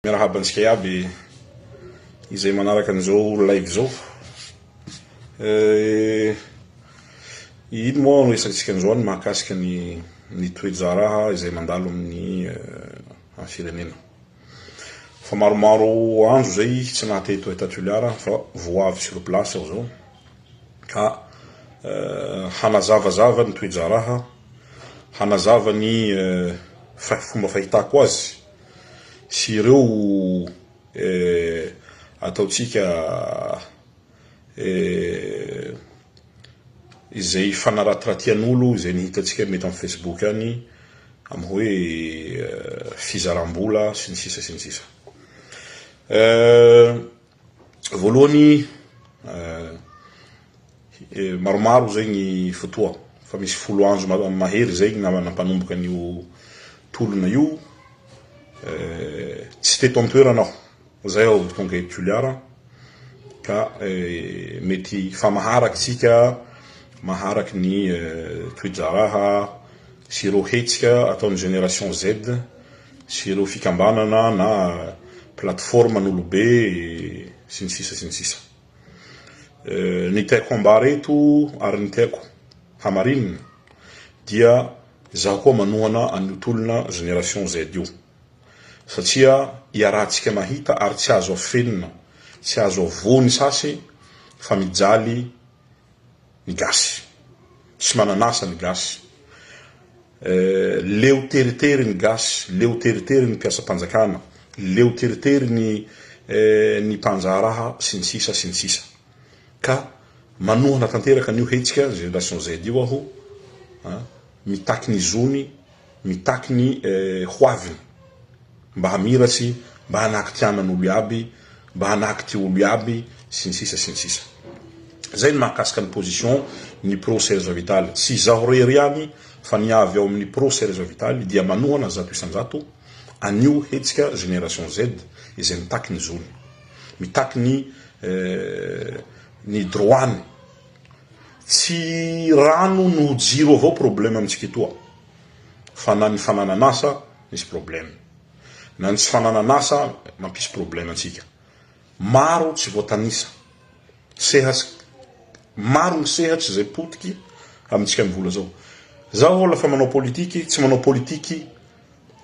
Miarahaba antsika iaby izay manaraka an'izao live zao. Ino moa no resakantsika an'izao ny mahakasika ny toe-jaraha izay mandalo amin'ny firenena. Fa maromaro andro zay tsy nahateto eto Toliara fa vao avy sur place aho zao ka hanazavazava ny toe-jaraha, hanazava ny fomba fahitako azy sy ireo ataotsika izay fanaratiratian'olo izay nihitatsika mety amin'ny Facebook any amin'ny hoe fizaram-bola sy ny sisa sy ny sisa. Voalohany maromaro zay ny fotoa fa misy 10 andro mahery zay nampanomboka an'io tolona io. Tsy teto antoerana aho zay aho tonga eto Toliara ka mety fa maharaky ny toe-jaraha sy ireo hetsika ataon'ny génération Z sy ireo fikambanana na plateforme n'olobe sy ny sisa sy ny sisa. Ny tiako hambara eto ary ny tiako hamarinina dia zaho koa manohana an'io tolona génération Z io, satria iarahantsika mahita ary tsy azo afenina, tsy azo avoa ny sasy fa mijaly ny gasy, tsy mananasa ny gasy. Leo teritery ny gasy, leo teritery ny mpiasa-panjakana, leo teritery ny mpanjaraha sy ny sisa sy ny sisa. Ka manohana tanteraka an'io hetsika génération Z io aho, mitaky ny zony, mitaky ny hoaviny mba hamiratsy, mba hanaky tianan'olo iaby, mba hanaky ty olo iaby sy ny sisa sy ny sisa. Zay ny mahakasika ny position ny pro Serge Vitaly. Tsy zaho rery ihany fa ny avy ao amin'ny pro Serge Vitaly dia manohana 100% an'io hetsika génération Z izay mitaky ny zony, mitaky ny droany. Tsy rano no jiro avao problème amintsika etoa, fa na ny fanananasa misy problème, na ny tsy fanananasa mampisy problème antsika. Maro tsy voatanisa, maro ny sehatry zay potiky amintsika mivola zao. Zaho lafa manao politiky, tsy manao politiky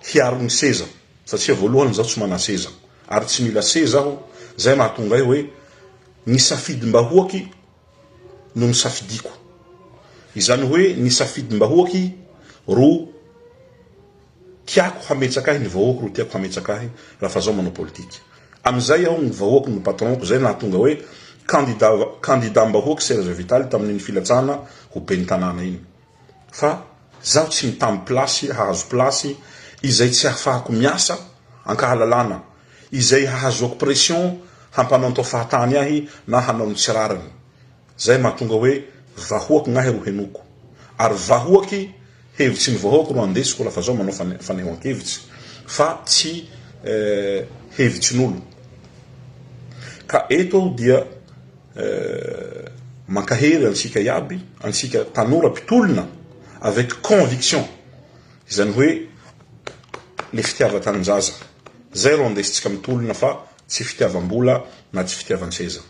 hiaro ny seza, satria voalohany zaho tsy mana seza ary tsy mila seza aho. Zay mahatonga ahy hoe ny safidim-bahoaky no nisafidiko. Izany hoe ny safidim-bahoaky ro tiako hametsaka ahy, ny vahoaky ro tiako hametsaka ahy lafa zaho manao politiky. Amizay aho ny vahoaky ny patronko, zay nahatonga hoe candidat-mbahoaky Serge Vitaly tamin'ny filatsana ho ben'ny tanàna iny. Fa zaho tsy mitamby plasy, hahazo plasy izay tsy hafahako miasa ankahalalana, izay hahazoako pression hampanao fahatany ahy na hanao ny tsirariny. Zay mahatonga hoe vahoaky gnahy ro henoko, ary vahoaky hevitsy ny vahoaky ro andesiko lafa zaho manao fanehoan-kevitsy fa tsy hevitsin'olo. Ka eto aho dia mankahery antsika iaby, antsika tanora mpitolona avec conviction, izany hoe le fitiava-taninjaza. Zay ro andesitsika mitolona fa tsy fitiavam-bola na tsy fitiavan-tseza.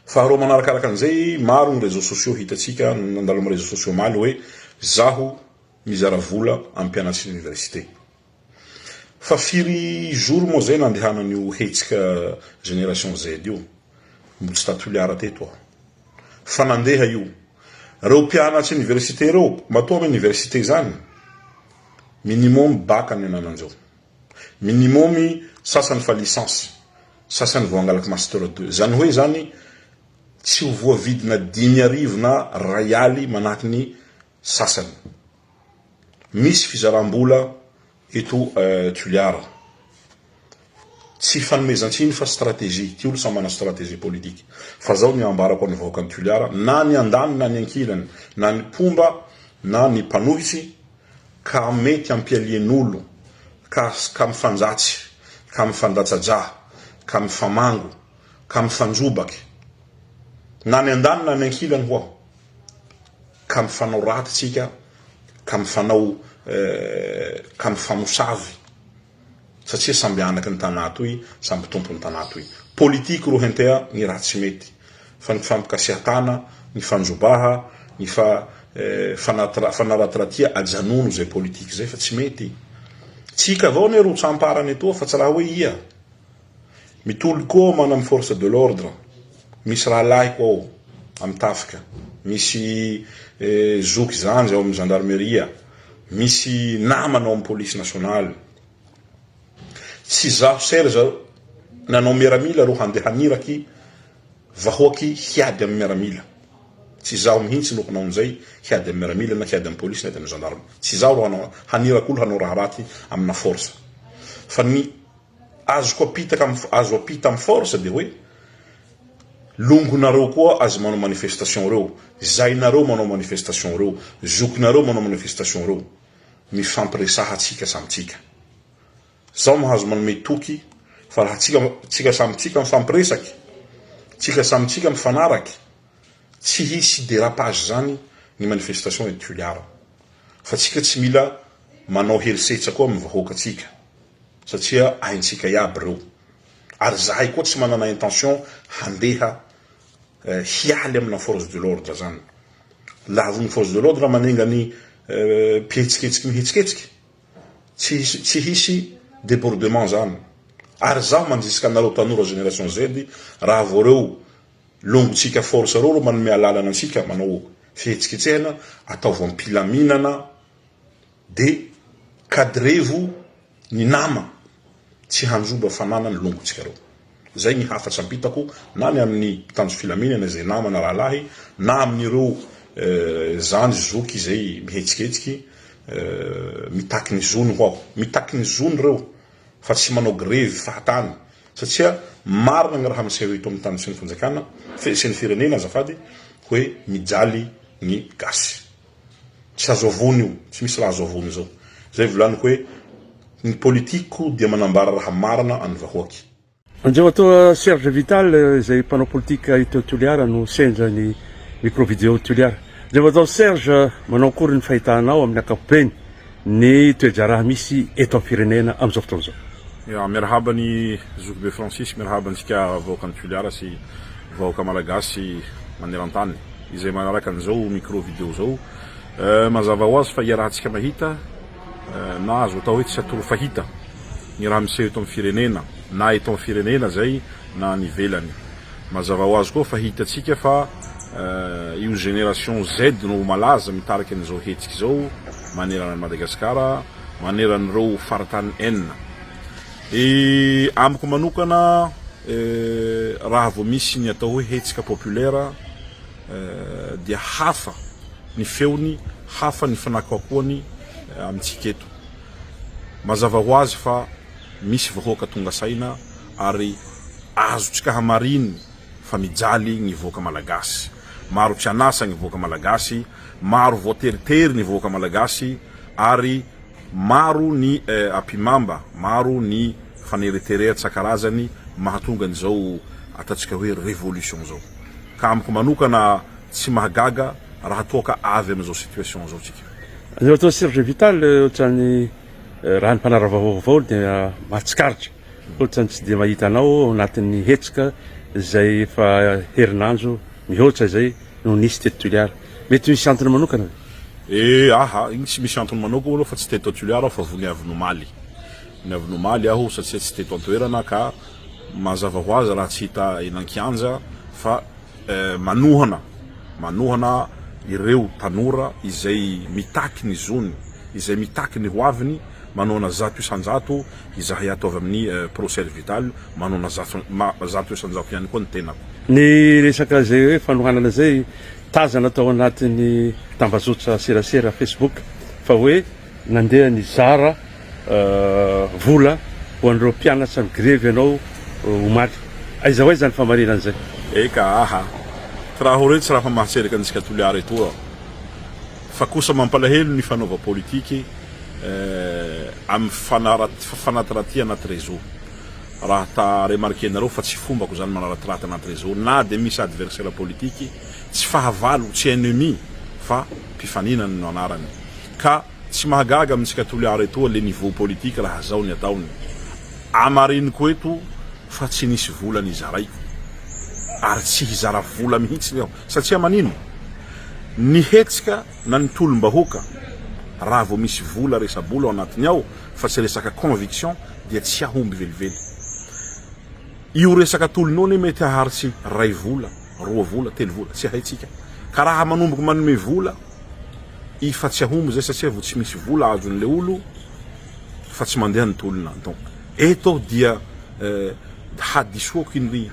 Faharoa manarakaraka an'izay, maro ny réseaux sociaux hitatsika nandalo amin'ny réseaux sociaux maly hoe zaho mizara vola amin'ny mpianatsy université. Fa firy jour moa zay nandehanan'io hetsika génération Z io, mbola tsy Toliara teto aho. Fa nandeha io, reo mpianatsy université reo, matoa amin'ny université zany, minimum bac ny anananjao, minimum sasany fa licence, sasany vao angalaky master 2. Zany hoe zany tsy ho voavidina 5,000 na R1 manahaky ny sasany. Misy fizaram-bola eto Toliara, tsy fanomezantsiny fa stratégie. Ty olo samy mana stratégie politique. Fa zao ny ambarako ny vahoaka ny Toliara, na ny andany na ny ankilany, na ny pomba na ny mpanohitsy, ka mety ampialian'olo, ka mifanjatsy, ka mifandatsaja, ka mifamango, ka mifanjobaky, na ny andany na ny ankilany hoa, ka mifanao raty tsika, ka mifanao ka mifanosavy, satria samby anaky ny tanà toy samby tompony tanà toy politique ro hentea ny raha tsy mety fa ny fampikasihatana ny fanjobaha ny fanaratratia ajanono zay politique zay fa tsy mety tsika avao ne ro tsamparany etoa fa tsy raha hoe ia mitoly koa mana amin'ny force de l'ordre misy raha lahy koa ao amin'ny tafika misy zoky zany ao amin'ny gendarmeria misy namana ao amin'ny police nationale tsy zaho serge nanao miaramila ro handeha haniraky vahoaky hiady amin'ny miaramila tsy zaho mihitsy no hanao an'izay hiady amin'ny miaramila na hiady amin'ny police na hiady amin'ny gendarme tsy zaho ro haniraky olo hanao raha raty amina force fa ny azo apita amin'ny force de hoe longonareo koa azo manao manifestation reo zainareo manao manifestation reo zokinareo manao manifestation reo mifampiresahatsika samitsika zao mahazo manome toky fa raha tsika samitsika mifampiresaky tsika samitsika mifanaraky tsy hisy dérapage zany ny manifestation et tuliara fa tsika tsy mila manao herisetra koa amin'ny vahoaka tsika satria aintsika iaby reo ary zahay koa tsy manana intention handeha hialy amina force de l'ordre zany laha ny force de l'ordre manengany pihetsiketsiky mihetsiketsiky tsy hisy débordement zany ary zaho mandrisika anareo tanora génération Z raha vao reo longotsika force reo manome alalana antsika manao fihetsiketsehana ataovy ampilaminana de cadrevo ny nama tsy hanjoba fanana ny longotsika reo zay ny hafatsy ampitako na ny amin'ny tanjo filaminana zay namana rahalahy na amin'ireo zany zoky zay mihetsiketsiky mitaky ny zony ho mitaky ny zony reo fa tsy manao grevy fahatany satria marina ny raha miseho eto amin'ny tany sy ny fanjakana sy ny firenena azafady hoe mijaly ny gasy tsy azo avony io tsy misy raha azo avony zao zay volaniko hoe ny politiko dia manambara raha marina any vahoaky andreo atao Serge Vital zay mpanao politika ito Toliara no sendra ny micro vidéo Toliara andreo atao Serge manao akory ny fahitanao amin'ny ankapobeny ny toejaraha misy eto amin'ny firenena amin'izao fotoana zao. Ya merhaba ny Zokibe Francis merhaba antsika vahoaka ny Toliara sy vahoaka malagasy maneran-tany izay manaraka an'izao micro vidéo zao mazava ho azy fa iarahantsika mahita na azo atao hoe tsy atoro fahita ny raha miseho eto amin'ny firenena na eto amin'ny firenena zay na ny ivelany mazava ho azy koa fa hitatsika fa io génération Z no malaza mitariky an'izao hetsiky zao maneran'ny Madagasikara maneran'ireo faratany enina amiko manokana raha vao misy ny atao hoe hetsika populaire dia hafa ny feony hafa ny fanakakoany amintsika eto mazava ho azy fa misy vahoaka tonga saina ary azotsika hamariny fa mijaly ny voaka malagasy maro tsy anasa ny voaka malagasy maro voateritery ny voaka malagasy ary maro ny apimamba maro ny faneriterea tsakarazany mahatonga an'izao ataontsika hoe révolution zao ka amiko manokana tsy mahagaga raha toaka avy amin'izao situation zao tsika andreo atao Serge Vital ohatrany raha ny mpanarava vaovao dia mahatsikaritra ohatrany tsy dia mahita anao anatin'ny hetsika zay efa herinandro mihoatra zay no nisy teto Toliara mety misy antony manokana aha igny tsy misy antony manokana aloha fa tsy teto Toliara fa vony Nomaly ny avy Nomaly aho satria tsy teto antoerana ka mazava ho azy raha tsy hita enan-kianja fa manohana ireo tanora izay mitaky ny zony izay mitaky ny hoaviny manona zato isanjato izahay ataovy amin'ny procès Vital manona zato isanjato ihany koa ny tenako ny resaka zay hoe fanohanana zay tazana atao anatin'ny tambazotra serasera Facebook fa hoe nandeha ny zara vola ho an'ireo mpianatra ny grevy ianao omaly aiza hoe zany famarinana zay eka aha raha ho reny tsy raha fa mahatseraka antsika Toliara etoa fa kosa mampalahelo ny fanaova politiky amin'ny fanataraty anaty réseau raha ta remarquenareo fa tsy fombako zany manaratirata anaty réseau na de misy adversaire politiky tsy fahavalo tsy ennemi fa mpifaninany no anarany ka tsy mahagaga amintsika Toliara etoa le niveau politique raha zao ny ataony amareniko eto fa tsy nisy vola nizaraiko ary tsy hizara vola mihitsy aho satria manino nihetsika na ny tolom-bahoaka raha vao misy vola resabola ao anatiny ao fa tsy resaka conviction dia tsy ahomby velively io resaka tolonao ne mety haharitsy 2 vola 3 vola 3 vola tsy haitsika ka raha manomboky manome vola fa tsy ahomby zay satria vao tsy misy vola azon'le olo fa tsy mandeha ny tolona donc eto dia hadisoako ny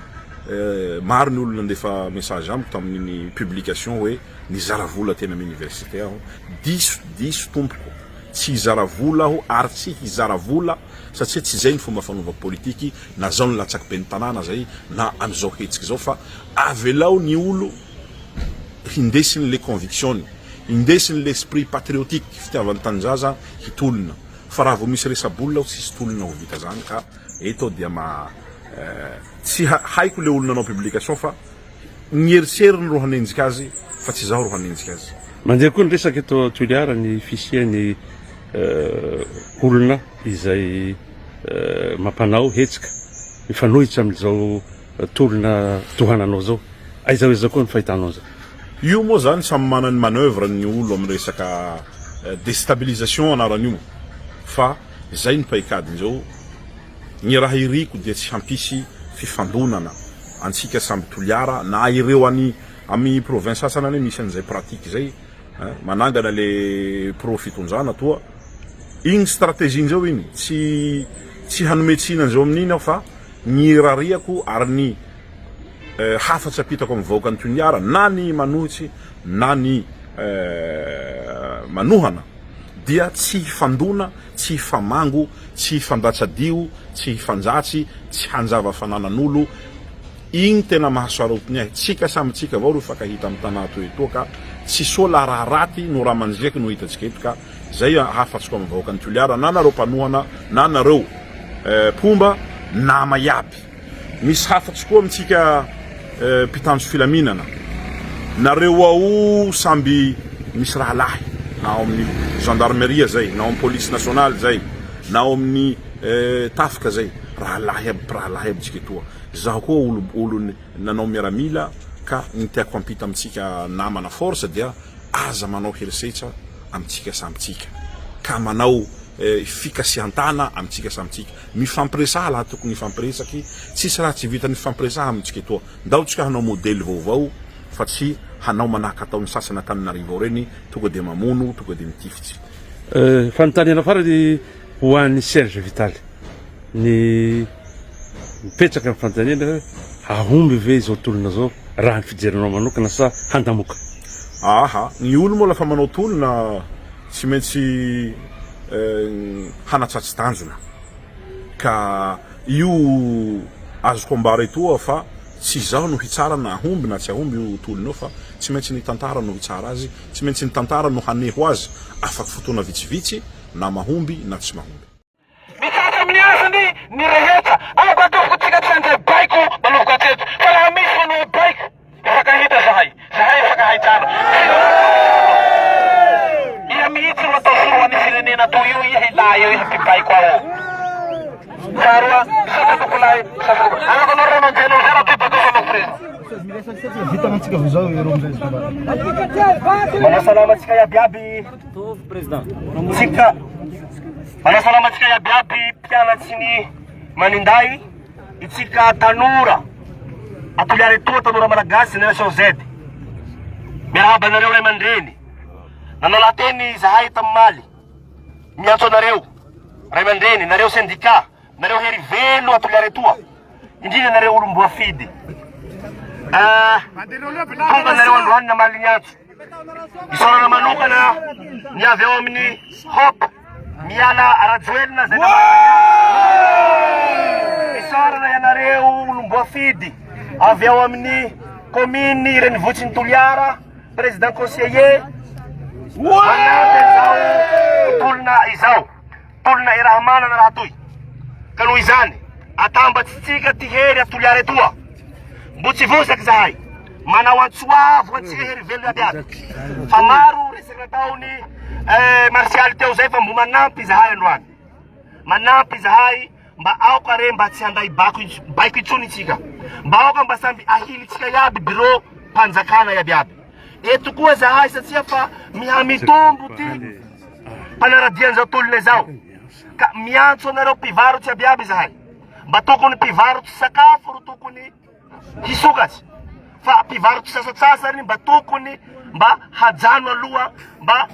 maro ny olona nandefa message amiko tamin'ny publication hoe nizara vola tena amin'ny université aho diso tompoko tsy hizara vola aho ary tsy hizara vola satria tsy zay ny fomba fanaova politiky na zao ny latsaky be ny tanàna zay na am'izao hetsiky zao fa avelao ny olo hindesiny le conviction hindesiny l'esprit patriotique fitiavan'ny tanjaza hitolona fa raha vao misy resabolina aho tsisy tolona ho vita zany ka eto dia tsy haiko le olona nanao publication fa nieritseriny ro hanenjika azy fa tsy zaho ro hanenjika azy mandeha koa ny resaka eto Toliara ny fisiany olona izay mampanao hetsika mifanohitra am'izao tolona tohananao zao aiza koa ny fahitanao zao io moa zany samy mana ny manœuvre ny olo amin'ny resaka déstabilisation anaran'io fa zay ny paikadiny zao ny raha iriko dia tsy hampisy fifandonana antsika samby Toliara na ireo amin'ny province sasany misy an'izay pratique zay manangana le pro-fitonjana toa igny stratégie zao igny tsy hanometsina zao amin'iny aho fa ny rariako ary ny hafatsy apitako amin'ny vahoaka ny Toliara na ny manohitsy na ny manohana dia tsy hifandona tsy hifamango tsy hifandatsadio tsy hifanjatsy tsy hanjava fananan'olo igny tena mahasoarotiny ahy tsika sambytsika avao ro fakahita amin'ny tanà toa ka tsy sola raha raty no raha manjeky no hitatsika eto ka zay hafatsiko amin'ny vahoaka ny Toliara na nareo mpanohana na nareo pomba nama iaby misy hafatsy koa amintsika mpitandro filaminana nareo ao samby misy raha lahy na ao amin'ny gendarmerie zay na ao amin'ny police nationale zay na ao amin'ny tafika zay raha lahy aby tsika etoa zaho koa olo nanao miaramila ka ny tiako ampita amitsika namana force dia aza manao herisetra amitsika sambytsika ka manao fikasiantana amitsika sambytsika mifampiresaha laha tokony mifampiresaky tsisy raha tsy vita ny fifampiresaha amitsika etoa ndaotsika hanao modely vaovao fa tsy hanao manahaka ataon'ny sasana Antananarivo reny tonga de mamono tonga de mitifitsy fanontaniana farany ho an'ny Serge Vitaly ny mipetraka amin'ny fanontaniana hoe ahomby ve izao tolona zao raha ny fijerinao manokana sa handamoka ny olo moa lafa manao tolona tsy maintsy hanatsatsy tanjona ka io azoko ambara etoa fa tsy zaho no hitsara na ahomby na tsy ahomby io tolona io fa tsy maintsy ny tantara no hitsara azy tsy maintsy ny tantara no haneho azy afaky fotoana vitsivitsy na mahomby na tsy mahomby misasa amin'ny asany ny rehetra ako ataoko tsika tsy anjay baiko manovoko atreto fa raha misy manao baiko fakahita zahay fakahai tsara iha mihitsy ro atao soroan'ny firenena toy io iha ilay eo iha mpibaiko ao saroa sakatokolay anakanao rano anjeno zay raha tibako manao president vita antsika vozao ero amizay manasalama tsika iabiaby president tsika manasalama tsika iabiaby mpianatsy ny maninday itsika tanora Atoliara etoa tanora malagasy Nation Z miarahaba anareo ray aman-dreny nanao lahateny zahay tamimaly miantso anareo ray aman-dreny nareo syndicat nareo hery velo Atoliara etoa indrindra nareo olom-boafidy tonga nareo androany namaly niantso isorana manokana ny avy ao amin'ny hop miala arajoelina zay isorana ianareo olom-boafidy avy ao amin'ny commune renivohitsy ny Toliara président conseiller manampy izao tolona izao tolona iraha manana raha toy ka noho izany atambatsy tsika ty hery Atoliara etoa mbo tsy vosaky zahay manao antsoavo antsika hery velo iabiaby fa maro resaky nataony martial teo zay fa mbo manampy zahay androany manampy zahay mba aoka re mba tsy handay baiko itsony itsika mba aoka mba samby ahilitsika iaby biro mpanjakana iabiaby eto koa zahay satria fa mihamitombo ty mpanaradian'izao tolona zao ka miantso anareo mpivarotsy iabiaby zahay mba tokony mpivarotsy sakafo ro tokony hisokatsy fa mpivarotsy sasatsasany mba tokony mba hajano aloha mba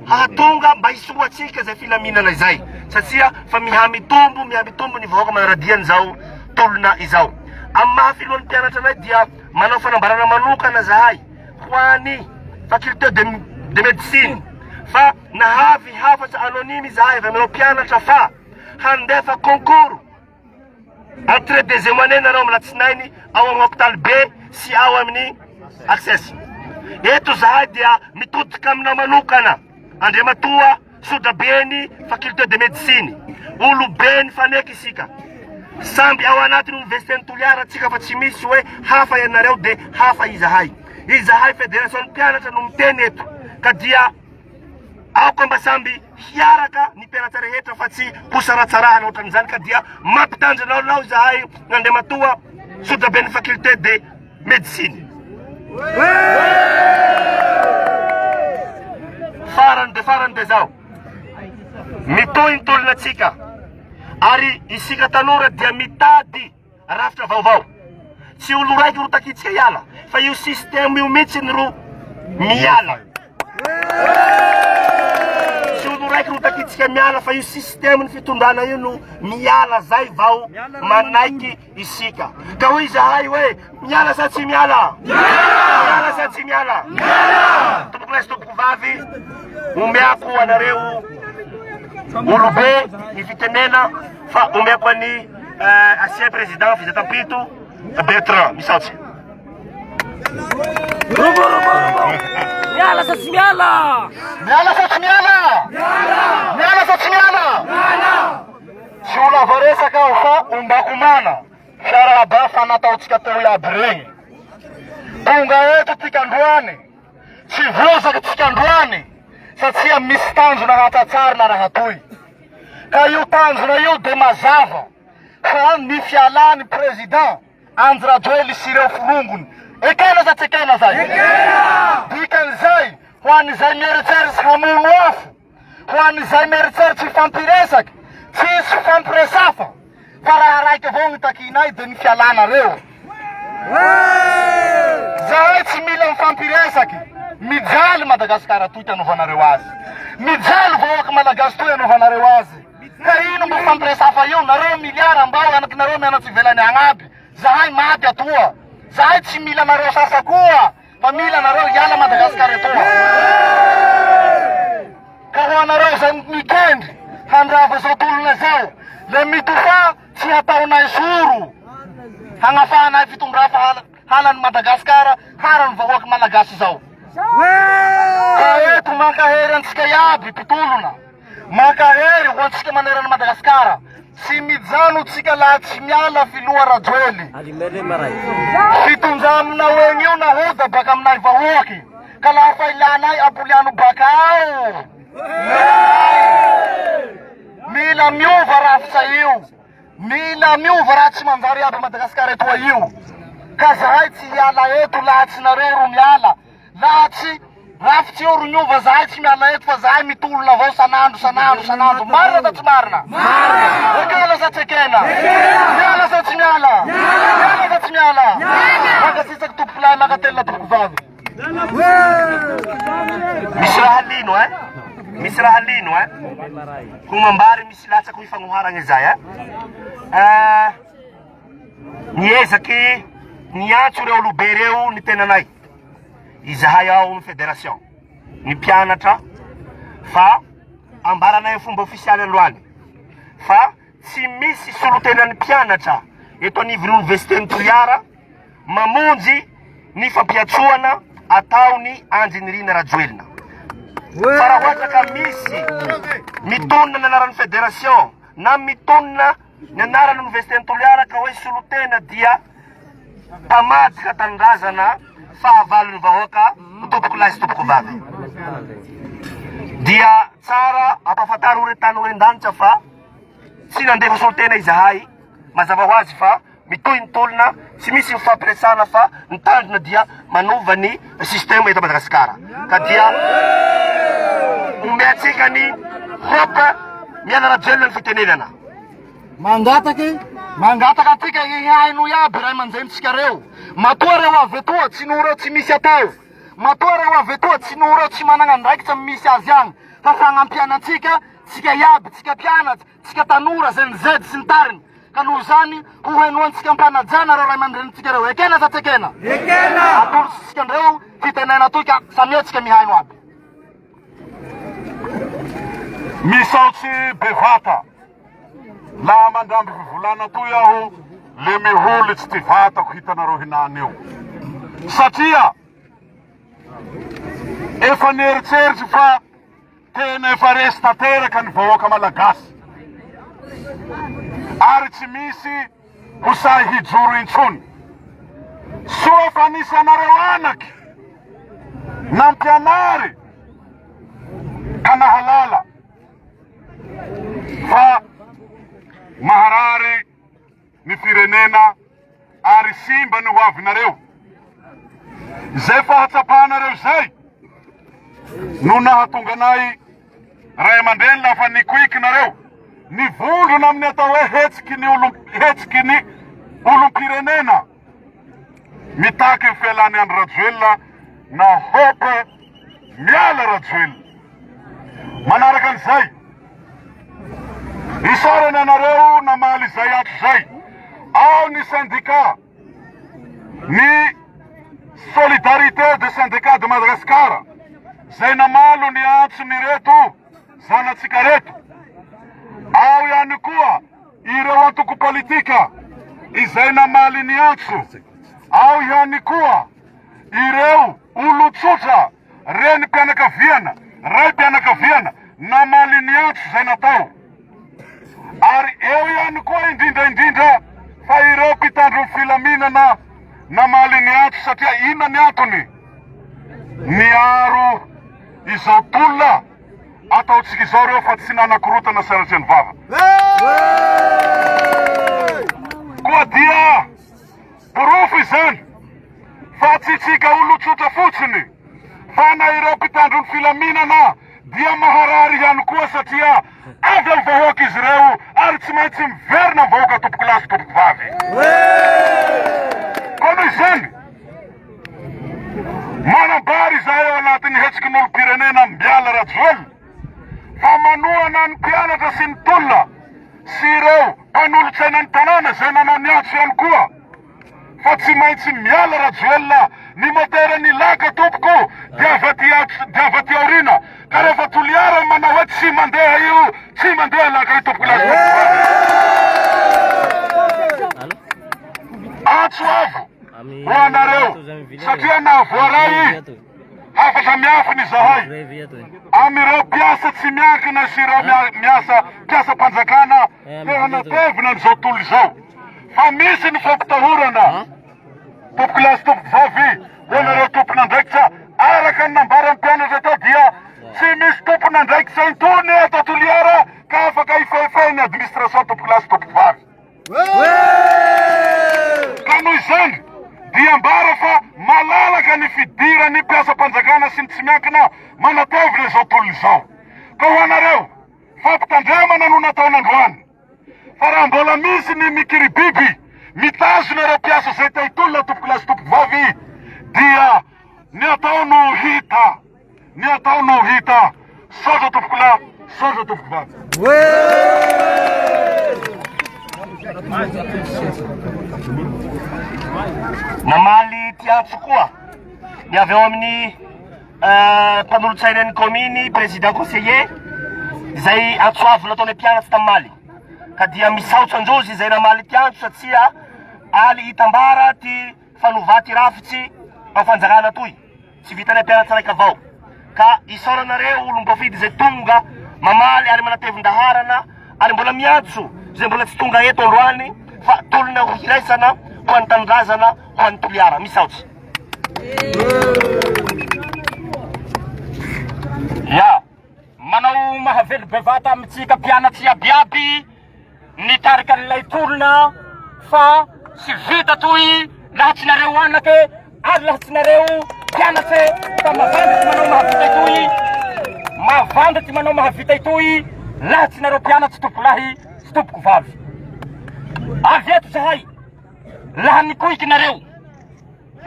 hahatonga mba hisoatsika zay filaminana izay satria fa mihamitombo ny vahoaka manaradiany zao tolona izao amin'ny mahafilohan'ny mpianatra anay dia manao fanambarana manokana zahay ho an'ny faculté de médecine fa nahavy hafatra anonymy zahay avy aminao mpianatra fa handefa concours entrée deuxième année nareo amin'ny latsinainy ao amin'ny hôpital B sy ao amin'ny access eto zahay dia mitodika amina manokana Andriamatoa Sodabeny faculté de médecine olo beny faneky isika samby ao anatiny université Toliara tsika fa tsy misy hoe hafa ianareo de hafa izahay fédération mpianatra no miteny eto ka dia aoka mba samby hiaraka ny mpianatra rehetra fa tsy posaratsarahana ohatran'izany ka dia mampitanjanao zahay Andriamatoa Sodabeny faculté de médecine farany de zao mitohy ny tolonatsika ary isika tanora dia mitady rafitra vaovao tsy olo raiky ro takitsika iala fa io système io mihitsiny ro miala tsy olo raiky ro takitsika miala fa io système ny fitondrana io no miala zay vao manaiky isika ka hoy zahay hoe miala sa tsy miala miala sa tsy miala tompoko lahy sy tompoko vavy omeako anareo olobe ny fitenena fa omeako any ancien président fizatam-pito Bertrand misaotsy miala sa tsy miala miala sa tsy miala miala sa tsy miala tsy olo avaresaka aho fa ombako mana fiarahaba fanataotsika teo iaby regny tonga eto tika androany tsy vozaky tsika androany satria misy tanjona hatratsarina raha toy ka io tanjona io de mazava fa ny fialany président Andry Rajoely sy ireo filongony ekena sa tsy ekena zay dikan'izay ho an'izay mieritseritsy hamono afo ho an'izay mieritseritsy fampiresaky tsisy fampiresafa fa raha raiky avao ny takinay de ny fialanareo zahay tsy mila mifampiresaky mijaly Madagasikara toy tanaovanareo azy mijaly vahoaka malagasy toy anaovanareo azy ka ino mba fampiresafa io nareo miliara mbao anakinareo mianatsy ivelany agnaby zahay maty atoa zahay tsy mila nareo sasa koa fa mila nareo iala Madagasikara etoa ka ho anareo zay mikendry handrava zao tolona zao le mitofa tsy hataonay soro hagnafahanay fitondrafa halany Madagasikara harany vahoaky malagasy zao ka eto mankahery antsika iaby pitolona mankahery ho antsika manerany Madagasikara tsy mijano tsika laha tsy miala filoha Rajoely fitonjanona egny io nahoda baka aminay vahoaky ka lafa ilanay apoliano baka ao mila miova rafitsa io mila miova raha tsy manjary aby Madagasikara etoa io ka zahay tsy iala eto laha tsy nareo ro miala laha tsy rafitsy io ro miova zahay tsy miala eto fa zahay mitolona avao sanandro marina da tsy marina ekena sa tsy ekena miala sa tsy miala miala sa tsy miala mangatsisaky tompoko lahy makatelina tompoko vavy misy raha lino ho mambary misy latsaky ho ifagnoharagny izay niezaky niantso reo olobe reo ny tenanay izahay ao amin'ny fédération ny mpianatra fa ambaranay fomba ofisialy aloany fa tsy misy solotenan'ny mpianatra eto anivon'ny université ny Toliara mamonjy ny fampiatsoana ataony Andry Nirina Rajoelina fa raha ohatra ka misy mitonona ny anaran'ny fédération na mitonona ny anaran'ny université ny Toliara ka hoe solotena dia tamadika tanindrazana fahavalon'ny vahoaka tompoko lahy sy tompoko vavy dia tsara ampafantary ho retany ho rendanitra fa tsy nandefa solotena izahay mazava ho azy fa mitohy ny tolona tsy misy mifampiresana fa ny tandrina dia manova ny système eto Madagasikara ka dia omeatsika ny hope mianara jelona ny fitenenana mangataka atsika haino iaby ray aman-jenintsika reo matoa reo avy etoa tsy noho reo tsy misy atao matoa reo avy etoa tsy noho reo tsy manana andraikitra misy azy agny fa fagnampianatsika tsika iaby tsika mpianatsy tsika tanora zay ny zedy sy ny tariny ka noho zany ho henoantsika mpanajana reo ray aman-drenitsika reo ekena sa tsy ekena atolositsika andreo fitenena toy ka samiatsika mihaino aby misaotsy bevata laha mandramby fivolana toy aho le miholitsy ty vatako hitanareo hinany eo satria efa nieritseritsy fa tena efa resy tanteraka ny vahoaka malagasy ary tsy misy hosay hijoro intsony soa fa nisy anareo anaky nampianary ka nahalala fa maharary ny firenena ary simba ny hoavinareo zay fahatsapanareo zay no nahatonga anay ray aman-dreny lafa nikoikinareo nivondrona amin'ny atao hoe hetsiky ny olom-pirenena mitaky ny fialany andro Rajoelina na hope miala Rajoelina manaraka an'izay isarany anareo namaly zay ato zay ao ny syndicat ny solidarité de syndicat de Madagasikara zay namalo ny antso ny reto zanatsika reto ao ihany koa ireo antoko politika izay namaly ny antso ao ihany koa ireo olotsotra reny mpianakaviana ray mpianakaviana namaly ny antso zay natao ary eo ihany koa indrindra fa ireo mpitandro filaminana namaly ny antso satria ina ny antony miaro izao tolona ataotsika izao reo fa tsy nanakorotana saratry ny vava koa dia porofo izany fa tsy tsika olotsotra fotsiny fa na ireo mpitandro ny filaminana dia maharary ihany koa satria avy amin'ny vahoaka izy reo ary tsy maintsy miverina vahoaka tompoko lasy tompoko vavy koa noho izany manambary izahay eo anatin'ny hetsiky n'olom-pirenena miala Rajoelina fa manohana ny mpianatra sy ny tolona sy ireo mpanolotsaina ny tanàna zay nanao ny antso ihany koa fa tsy maintsy miala Rajoelina ny motera ny laka tompoko dia avy aty aorina ka rehefa toliara manao hoe tsy mandeha io tsy mandeha laka io tompoko lasy antso avo ho anareo satria nahavoaray hafatra miafiny zahay amireo mpiasa tsy miankina sy ireo mpiasa mpanjakana tehanatevina n'izao tolo izao fa misy ny fampitahorana tompoko lasy tompoko vavy hoanareo tompon'andraikitra araka ny nambara mpianatra tao dia tsy misy tompon'andraikitra intony eto toliara ka afaka ifehifehy ny administration tompoko lasy tompoko vavy ka noho izany dia mbara fa malalaka ny fidirany mpiasa mpanjakana sy ny tsy miankina manatevina izao tolona izao ka ho anareo fampitandremana no nataon'androany fa raha mbola misy ny mikiribiby mitazona ireo mpiasa zay taitolona tompoko lasy tompoko vavy dia ny atao no hita soza tompoko la soza tompoko vavy namaly ty antso koa ny avy eo amin'ny mpanolotsaina ny kominy président conseiller zay antso avo nataony mpianatsy tamimaly ka dia misaotsy androzy zay namaly ty antso satria aly hitambara ty fanova ty rafitsy amfanjakana toy tsy vitany mpianatsy raiky avao ka isaoranareo olom-bafidy zay tonga mamaly ary manatevin-daharana ary mbola miantso zay mbola tsy tonga eto androany fa tolona ho hiraisana ho an'ny tanindrazana ho an'ny toliara misaotsy ya manao mahavelo bevata amitsika mpianatsy iabiaby nitarika an'ilay tolona fa tsy vita toy lahatsinareo anake ary lahatsinareo mpianatry fa mavandy ty manao mahavita itoy mavandy ty manao mahavita itoy lahatsinareo mpianatry tompolahy sy tompoko vavy avy eto zahay laha nikoiky nareo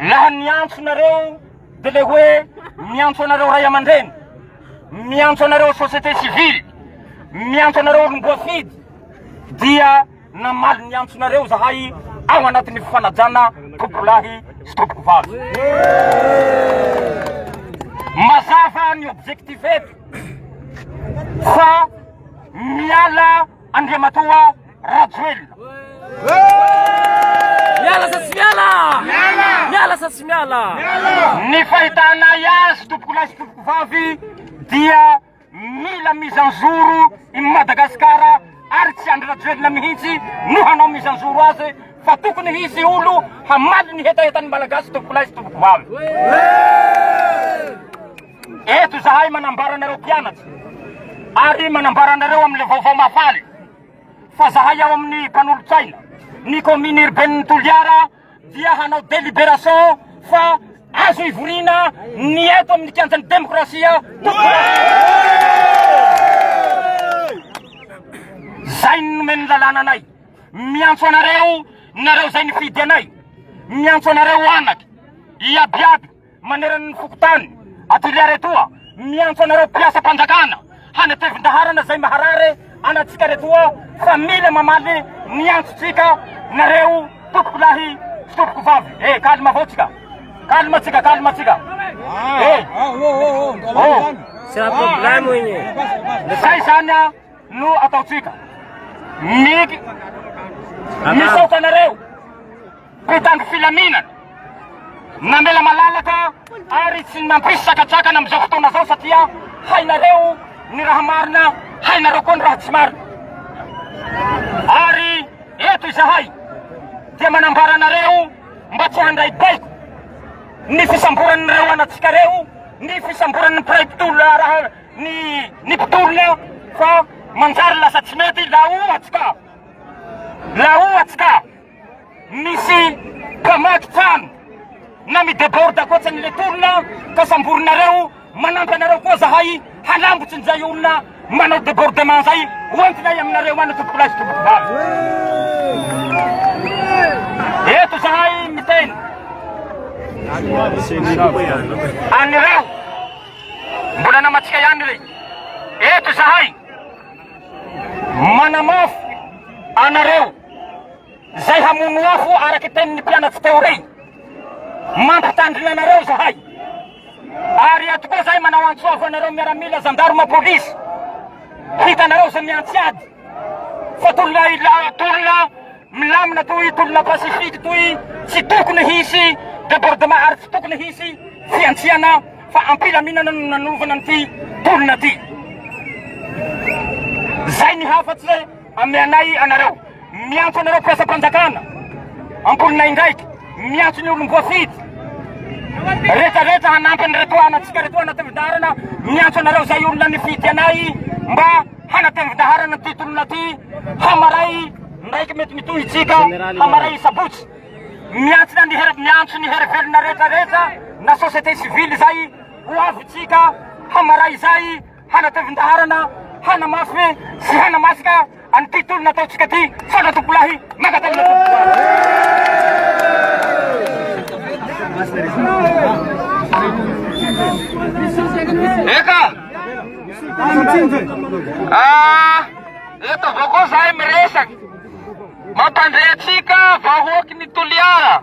laha niantso nareo de le hoe miantso anareo ray aman-dreny miantso anareo société civile miantso anareo olom-boafidy dia namaly niantso nareo zahay ao anatin'ny fifanajana tompolahy sy tompoko vavy mazava ny objectif eto fa miala Andriamatoa Rajoelina miala sa tsy miala miala sa tsy miala ny fahitanay azy tompokolahy sy tompoko vavy dia mila mizanjoro i Madagasikara ary tsy andry Rajoelina mihitsy no hanao mizanjoro azy fa tokony hisy olo hamaly ny hetahetany malagasy tompokolahy sy tompoko vavy eto zahay manambara anareo mpianatry ary manambara anareo amile vaovao mafaly fa zahay ao amin'ny mpanolotsaina ny commune urbaine Toliara dia hanao délibération fa azo ivorina ny eto amin'ny kianjan'ny demokrasia zay nomeny lalàna anay miantso anareo nareo zay nifidy anay miantso anareo anaky iabiaby maneran'ny fokotany Toliara etoa miantso anareo mpiasa mpanjakana hanatevin-daharana zay maharare anatsika retoa fa mila mamaly niantsotsika nareo tompokolahy sy tompoko vavy kalma avao tsika kalma tsika c'est un problème igny zay zany no ataotsika misaoka anareo mpitangy filaminana namela malalaka ary tsy mampisy sakatsakana amizao fotoana zao satria hainareo ny raha marina hainareo koa ny raha tsy marina ary eto izahay dia manambara anareo mba tsy handray baiko ny fisamboranareo anatsika reo ny fisamboran'ny mpiray mpitolona raha ny mpitolona fa manjary lasa tsy mety la ohatsika misy mpamaky trano na mideborda koatsany le tolona ka samborinareo manampy anareo koa zahay halambotsy nizay olona manao débordement zay oentinay aminareo any tompokolahy sy tompoko vavy eto zahay miteny anareo mbola namatsika ihany rey eto zahay manamafy anareo zay hamono afo araky tenin'ny mpianatsy teo rey mampitandrina anareo zahay ary ato koa zay manao antsoavo anareo miaramila gendarme police hitanareo zay miantsiady fa tolona milamina toy tolona pacifique toy tsy tokony hisy débordement ary tsy tokony hisy fiantsiana fa ampilaminana no nanovana nyty tolona ty zay ny hafatsy zay amianay anareo miantso anareo mpiasa mpanjakana ampolinay ndraiky miantso ny olom-boafidy rehetrarehetra hanampy ny retoa anatsika retoa anatevindaharana miantso anareo zay olona nifidy anay mba hanatevindaharana ty tolona ty hamaray ndraiky mety mitohitsika hamaray sabotsy miantsona miantso ny herivelona rehetrarehetra na société civile zay ho avitsika hamaray zay hanatevindaharana hanamafy sy hanamasika an'ty tolona ataotsika ty fana tompolahy magatamina eka eto avao koa zahay miresaky mampandre atsika vahoaky ny Toliara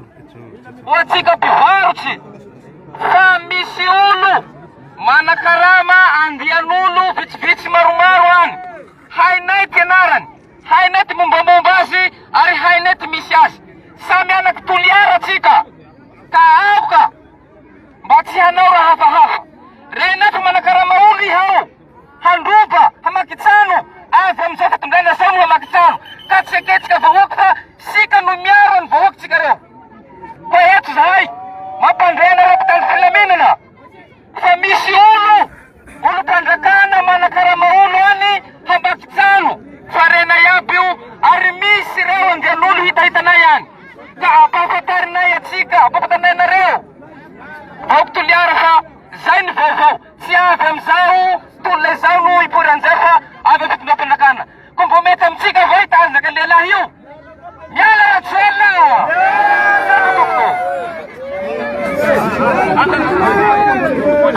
ho atsika mpivarotsy fa misy olo manakarama andian'olo vitsivitsy maromaro any hainay ty anarany hainay ty mombamomba azy ary hainay ty misy azy samy anaky Toliara atsika ka aoka mba tsy hanao raha hafahafa renay fa manakarama olo ihao handroba hamakitsano avy amizao fatondrana samy hamakitsano ka tsy aketsika vahoaky fa sika no miaro any vahoakytsika reo ko eto zahay mampandrena rapitany filaminana fa misy olo mpandrakana manakarama olo any hambakitsano fa rena iaby io ary atsika ampampatanenareo aoko toliara fa zay ny vaovao tsy avy amizao tolona zao no ipory anizay fa avy afitondrapandrakana ko mbo mety amitsika vai tazaka lehilahy io miala ratsela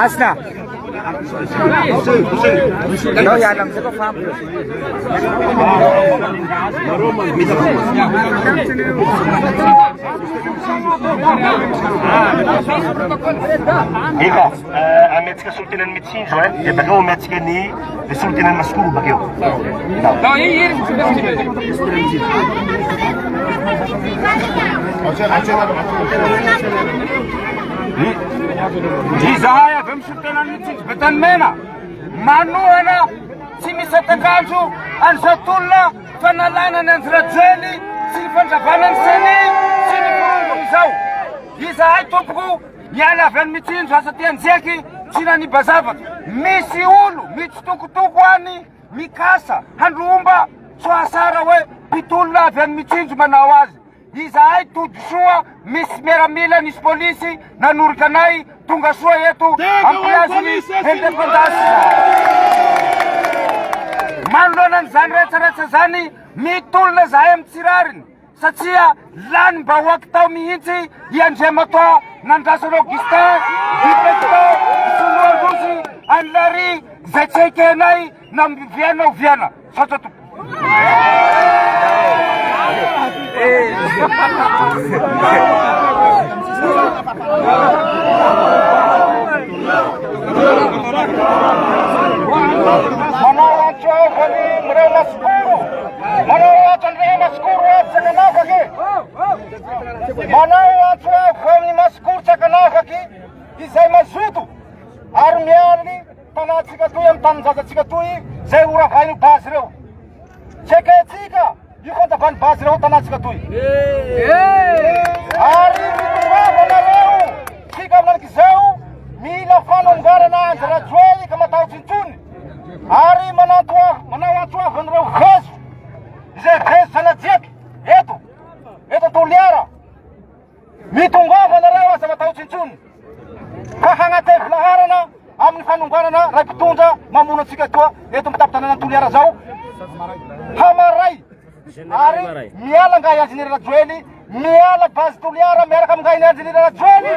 Asna. No, ya alam ko fam. Ika, ametsika solotenany mitsinjo dia bakeo ametsika ny solotenany maskoro bakeo. Izahay avy amin'ny solotenany mitsinjo betany mena manohana tsy misy atakanjo an'izao tolona fanalana ny anjirajely sy ny fandravanany seny sy ny forongo izao. Izahay tompoko miala avy any mitsinjo asa ty anjeky tsy nanibazavatra. Misy olo mitsitokotoko any mikasa handromba soasara hoe mpitolona avy any mitsinjo manao azy. Izahay tody soa misy miaramila nisy polisy nanoriky anay tonga soa eto ampiazony independance. Manoloanany zany rehetrarehetra zany mitolona zahay amin'ny tsirariny satria lany mba hoaky tao mihitsy iandriamatoa nandrasana Augustin Dipecto soloandrozy anylary zay tsy ekenay na viana oviana satra to. Manao antsovany mireo maskoro manao atandreo maskoro tsakanafaky manao antsovany maskoro tsakanafaky izay mazoto ary mialy tanatsika toy amin'ny taninjazatsika toy zay horavainy bazy reo tseketsika io fantavany bazy reo tanatsika toy ary mitovavana tsika aminan'izao mila fanongarana anjarajoely ka matahotsyntsony ary manao antsoavany reo vezo izay vezo sanajeky eto toliara mitongavana reo aza matahotsyntsony fa hagnatevy laharana amin'ny fanongarana ray mpitondra mamono atsika toa eto mitapitana toliara zao hamaray ary miala ngay anjinira rajoely miala bazy toliara miaraka amingay ny anjinira rajoely